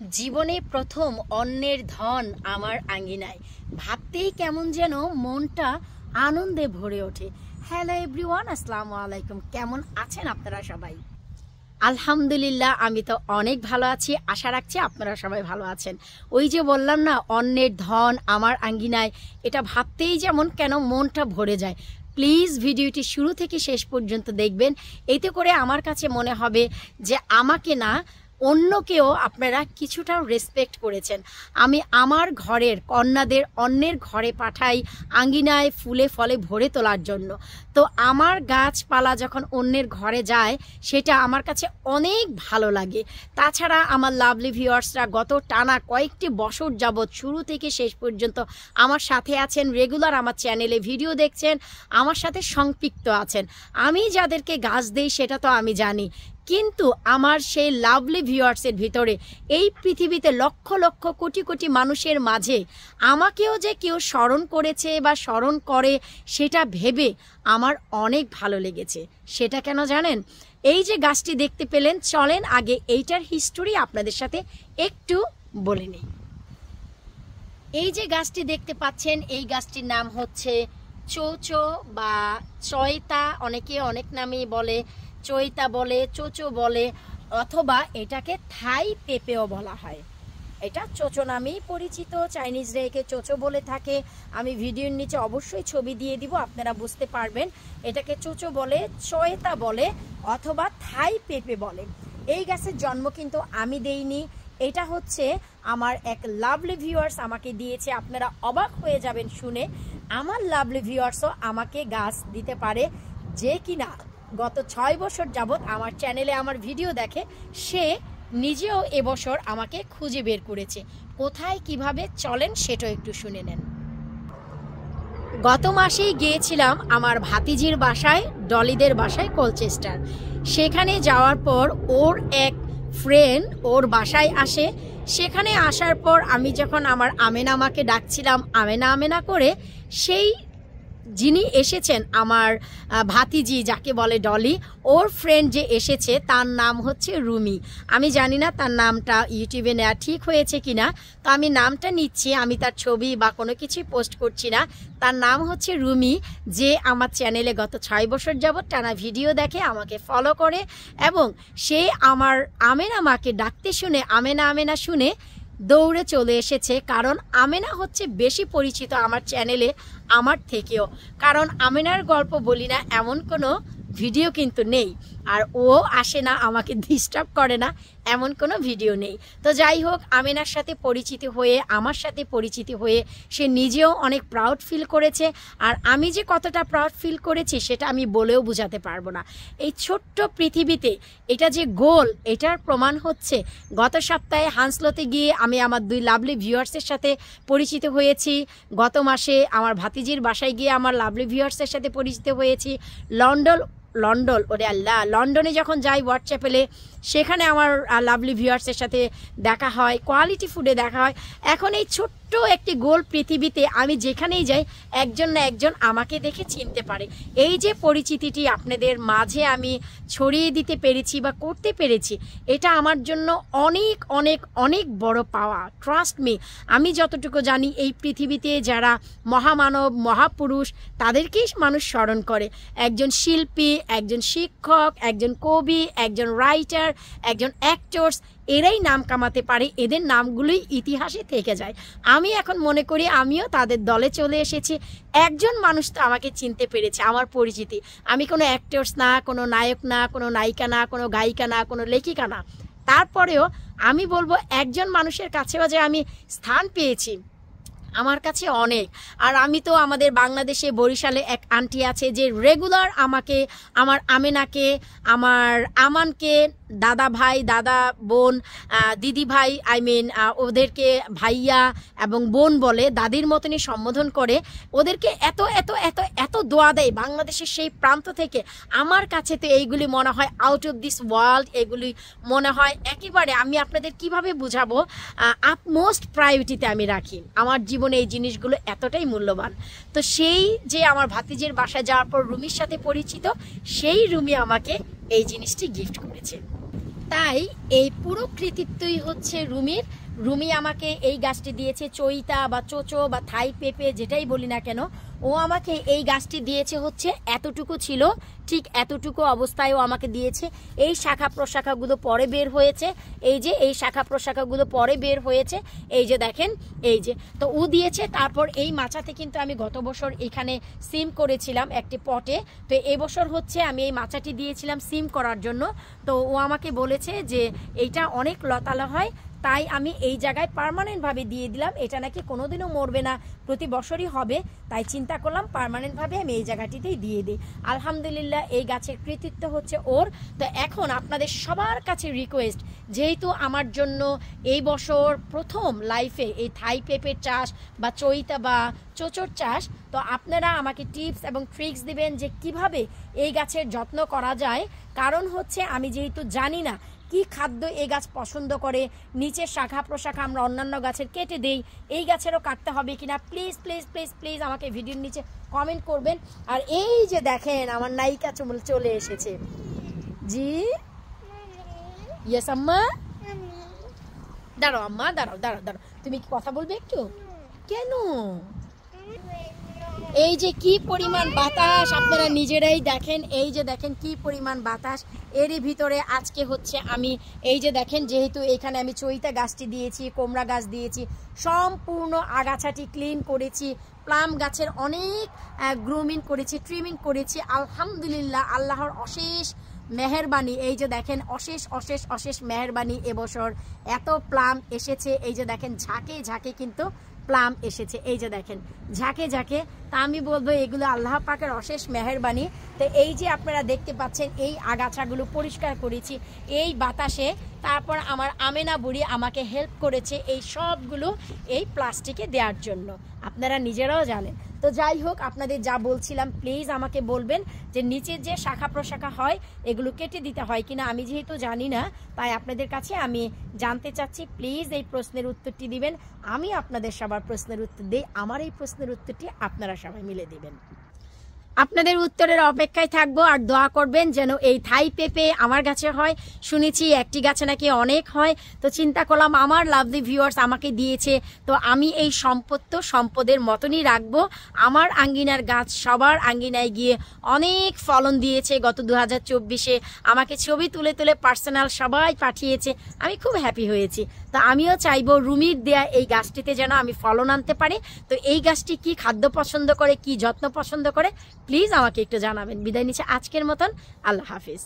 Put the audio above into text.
জীবনে প্রথম অন্যের ধন আমার আঙ্গিনায়, ভাবতেই কেমন যেন মনটা আনন্দে ভরে ওঠে। হ্যালো এভরিওয়ান, আসসালামু আলাইকুম। কেমন আছেন আপনারা সবাই? আলহামদুলিল্লাহ, আমি তো অনেক ভালো আছি। আশা রাখছি আপনারা সবাই ভালো আছেন। ওই যে বললাম না, অন্যের ধন আমার আঙ্গিনায়, এটা ভাবতেই যেমন কেন মনটা ভরে যায়। প্লিজ ভিডিওটি শুরু থেকে শেষ পর্যন্ত দেখবেন। এতে করে আমার কাছে মনে হবে যে আমাকে না, অন্যকেও আপনারা কিছুটা রেসপেক্ট করেছেন। আমি আমার ঘরের কন্যাদের অন্যের ঘরে পাঠাই আঙ্গিনায় ফুলে ফলে ভরে তোলার জন্য। তো আমার গাছপালা যখন অন্যের ঘরে যায়, সেটা আমার কাছে অনেক ভালো লাগে। তাছাড়া আমার লাভলি ভিউয়ার্সরা গত টানা কয়েকটি বছর যাবৎ শুরু থেকে শেষ পর্যন্ত আমার সাথে আছেন, রেগুলার আমার চ্যানেলে ভিডিও দেখছেন, আমার সাথে সম্পৃক্ত আছেন। আমি যাদেরকে গাছ দেই সেটা তো আমি জানি, কিন্তু আমার সেই লাভলি ভিউয়ার্সের ভিতরে এই পৃথিবীতে লক্ষ লক্ষ কোটি কোটি মানুষের মাঝে আমাকেও যে কেউ স্মরণ করেছে বা স্মরণ করে, সেটা ভেবে আমার অনেক ভালো লেগেছে। সেটা কেন জানেন? এই যে গাছটি দেখতে পেলেন, চলেন আগে এইটার হিস্টোরি আপনাদের সাথে একটু বলে নিই। এই যে গাছটি দেখতে পাচ্ছেন, এই গাছটির নাম হচ্ছে চৌচো বা চয়তা, অনেকে অনেক নামেই বলে, চৈতা বলে, চোচো বলে, অথবা এটাকে থাই পেঁপেও বলা হয়। এটা চোচো নামেই পরিচিত, চাইনিজরা একে চোচো বলে থাকে। আমি ভিডিওর নিচে অবশ্যই ছবি দিয়ে দিব, আপনারা বুঝতে পারবেন। এটাকে চোচো বলে, চয়তা বলে, অথবা থাই পেঁপে বলে। এই গাছের জন্ম কিন্তু আমি দেইনি, এটা হচ্ছে আমার এক লাভলি ভিউয়ার্স আমাকে দিয়েছে। আপনারা অবাক হয়ে যাবেন শুনে, আমার লাভলি ভিউয়ার্সও আমাকে গাছ দিতে পারে, যে কিনা গত 6 বছর যাবৎ আমার চ্যানেলে আমার ভিডিও দেখে। সে নিজেও এবছর আমাকে খুঁজে বের করেছে। কোথায় কিভাবে চলেন সেটাও একটু শুনে নেন। গত মাসেই গিয়েছিলাম আমার ভাতিজির বাসায়, ডলিদের বাসায়, কলচেস্টার। সেখানে যাওয়ার পর ওর এক ফ্রেন্ড ওর বাসায় আসে। সেখানে আসার পর আমি যখন আমার আমেনা আমাকে ডাকছিলাম আমেনা আমেনা করে, সেই যিনি এসেছেন আমার ভাতিজি, যাকে বলে ডলি, ওর ফ্রেন্ড যে এসেছে তার নাম হচ্ছে রুমি। আমি জানি না তার নামটা ইউটিউবে নেওয়া ঠিক হয়েছে কিনা, তো আমি নামটা নিচ্ছি, আমি তার ছবি বা কোনো কিছুই পোস্ট করছি না। তার নাম হচ্ছে রুমি, যে আমার চ্যানেলে গত 6 বছর যাবৎ টানা ভিডিও দেখে, আমাকে ফলো করে, এবং সে আমার আমেনা মাকে ডাকতে শুনে, আমেনা আমেনা শুনে দৌড়ে চলে এসেছে। কারণ আমেনা হচ্ছে বেশি পরিচিত আমার চ্যানেলে আমার থেকেও, কারণ আমেনার গল্প বলি না এমন কোনো ভিডিও কিন্তু নেই, আর ও আসে না, আমাকে ডিস্টার্ব করে না, এমন কোনো ভিডিও নেই। তো যাই হোক, আমেনার সাথে পরিচিতি হয়ে, আমার সাথে পরিচিতি হয়ে সে নিজেও অনেক প্রাউড ফিল করেছে। আর আমি যে কতটা প্রাউড ফিল করেছি সেটা আমি বলেও বোঝাতে পারবো না। এই ছোট্ট পৃথিবীতে এটা যে গোল, এটার প্রমাণ হচ্ছে গত সপ্তাহে হান্সলোতে গিয়ে আমি আমার 2 লাভলি ভিউয়ার্সের সাথে পরিচিত হয়েছি। গত মাসে আমার ভাতিজির বাসায় গিয়ে আমার লাভলি ভিউয়ার্সের সাথে পরিচিত হয়েছি। লন্ডনে যখন যাই হোয়াটসঅ্যাপে, সেখানে আমার লাভলি ভিউয়ার্সের সাথে দেখা হয়, কোয়ালিটি ফুডে দেখা হয়। এখন এই ছোট্ট একটি গোল পৃথিবীতে আমি যেখানেই যাই, একজন না একজন আমাকে দেখে চিনতে পারে। এই যে পরিচিতিটি আপনাদের মাঝে আমি ছড়িয়ে দিতে পেরেছি বা করতে পেরেছি, এটা আমার জন্য অনেক অনেক অনেক বড় পাওয়া। ট্রাস্ট মি, আমি যতটুকু জানি এই পৃথিবীতে যারা মহামানব, মহাপুরুষ, তাদেরকেই মানুষ স্মরণ করে। একজন শিল্পী, একজন শিক্ষক, একজন কবি, একজন রাইটার, একজন অ্যাক্টরস, এরাই নাম কামাতে পারে, এদের নামগুলোই ইতিহাসে থেকে যায়। আমি এখন মনে করি আমিও তাদের দলে চলে এসেছি। একজন মানুষ তো আমাকে চিনতে পেরেছে, আমার পরিচিতি। আমি কোনো অ্যাক্টরস না, কোনো নায়ক না, কোনো নায়িকা না, কোনো গায়িকা না, কোনো লেখিকা না, তারপরেও আমি বলবো একজন মানুষের কাছেও যে আমি স্থান পেয়েছি, আমার কাছে অনেক। আর আমি তো আমাদের বাংলাদেশে বরিশালে এক আন্টি আছে যে রেগুলার আমাকে, আমার আমেনাকে, আমার আমানকে দাদা ভাই, দাদা বোন, দিদি ভাই, ওদেরকে ভাইয়া এবং বোন বলে, দাদির মতনই সম্বোধন করে। ওদেরকে এত এত এত এত দোয়া দেয় বাংলাদেশের সেই প্রান্ত থেকে। আমার কাছে তো এইগুলি মনে হয় আউট অফ দিস ওয়ার্ল্ড। এগুলি মনে হয় একেবারে, আমি আপনাদের কিভাবে বুঝাবো, আপমোস্ট প্রায়োরিটিতে আমি রাখি। আমার জীবনে এই জিনিসগুলো এতটাই মূল্যবান। তো সেই যে আমার ভাতিজির বাসায় যাওয়ার পর রুমির সাথে পরিচিত, সেই রুমি আমাকে এই জিনিসটি গিফট করেছে। তাই এই পুরো কৃতিত্বই হচ্ছে রুমির। রুমি আমাকে এই গাছটি দিয়েছে, চৈতা বা চোচো বা থাই পেঁপে যেটাই বলি না কেন, ও আমাকে এই গাছটি দিয়েছে হচ্ছে এতটুকু ছিল, ঠিক এতটুকু অবস্থায় ও আমাকে দিয়েছে। এই শাখা প্রশাখাগুলো পরে বের হয়েছে, এই যে এই শাখা প্রশাখাগুলো পরে বের হয়েছে, এই যে দেখেন, এই যে তো ও দিয়েছে। তারপর এই মাচাতে কিন্তু আমি গত বছর এখানে সিম করেছিলাম একটি পটে, তো এবছর হচ্ছে আমি এই মাচাটি দিয়েছিলাম সিম করার জন্য। তো ও আমাকে বলেছে যে এইটা অনেক লতালা হয়, তাই আমি এই জায়গায় পার্মানেন্টভাবে দিয়ে দিলাম, এটা নাকি কোনোদিনও মরবে না, প্রতি বছরই হবে, তাই চিন্তা করলাম পার্মানেন্টভাবে আমি এই জায়গাটিতেই দিয়ে দিই। আলহামদুলিল্লাহ এই গাছের কৃতিত্ব হচ্ছে ওর। তো এখন আপনাদের সবার কাছে রিকোয়েস্ট, যেহেতু আমার জন্য এই বছর প্রথম লাইফে এই থাই পেঁপের চাষ বা চৈতা বা চোচোর চাষ, তো আপনারা আমাকে টিপস এবং ট্রিক্স দিবেন যে কিভাবে এই গাছের যত্ন করা যায়। কারণ হচ্ছে আমি যেহেতু জানি না কি খাদ্য এই গাছ পছন্দ করে, নিচের শাখা প্রশাখা আমরা অন্যান্য গাছের কেটে দেই, এই গাছেরও কাটতে হবে কিনা, প্লিজ প্লিজ প্লিজ প্লিজ আমাকে ভিডিওর নিচে কমেন্ট করবেন। আর এই যে দেখেন আমার নায়িকা চলে এসেছে। জি ইয়েস আম্মা, দাঁড়াও আম্মা, দাঁড়াও দাঁড়াও দাঁড়াও, তুমি কি কথা বলবে একটু? কেন? এই যে কি পরিমাণ বাতাস আপনারা নিজেরাই দেখেন, এই যে দেখেন কি পরিমাণ বাতাস। এরই ভিতরে আজকে হচ্ছে আমি এই যে দেখেন, যেহেতু এখানে আমি চৈতা গাছটি দিয়েছি, কুমড়া গাছ দিয়েছি, সম্পূর্ণ আগাছাটি ক্লিন করেছি, প্লাম গাছের অনেক গ্রুমিং করেছি, ট্রিমিং করেছি। আলহামদুলিল্লাহ আল্লাহর অশেষ মেহেরবানি, এই যে দেখেন অশেষ অশেষ অশেষ মেহেরবানি, এবছর এত প্লাম এসেছে। এই যে দেখেন ঝাঁকে ঝাঁকে কিন্তু প্লাম এসেছে, এই যে দেখেন ঝাঁকে ঝাঁকে। তা আমি বলবো এগুলো আল্লাহ পাকের অশেষ মেহেরবানি। তো এই যে আপনারা দেখতে পাচ্ছেন এই আগাছাগুলো পরিষ্কার করেছি এই বাতাসে। তারপর আমার আমেনা বুড়ি আমাকে হেল্প করেছে এই সবগুলো এই প্লাস্টিকে দেওয়ার জন্য, আপনারা নিজেরাও জানেন। তো যাই হোক, আপনাদের যা বলছিলাম প্লিজ আমাকে বলবেন যে নিচের যে শাখা প্রশাখা হয় এগুলো কেটে দিতে হয় কিনা, আমি যেহেতু জানি না তাই আপনাদের কাছে আমি জানতে চাচ্ছি, প্লিজ এই প্রশ্নের উত্তরটি দিবেন। আমি আপনাদের সবার প্রশ্নের উত্তর দিই, আমার এই প্রশ্নের উত্তরটি আপনারা সবাই মিলে দিবেন। আপনাদের উত্তরের অপেক্ষায় থাকবো, আর দোয়া করবেন যেন এই থাই পেঁপে আমার গাছে হয়। শুনেছি একটি গাছে নাকি অনেক হয়, তো চিন্তা করলাম আমার লাভলি ভিউয়ার্স আমাকে দিয়েছে, তো আমি এই সম্পদের মতনই রাখবো। আমার আঙ্গিনার গাছ সবার আঙ্গিনায় গিয়ে অনেক ফলন দিয়েছে। গত 2024-এ আমাকে ছবি তুলে তুলে পার্সোনাল সবাই পাঠিয়েছে, আমি খুব হ্যাপি হয়েছি। তো আমিও চাইবো রুমির দেয়া এই গাছটিতে যেন আমি ফলন আনতে পারি। তো এই গাছটি কি খাদ্য পছন্দ করে, কি যত্ন পছন্দ করে, প্লিজ আমাকে একটু জানাবেন। বিদায় নিচ্ছে আজকের মতন, আল্লাহ হাফিজ।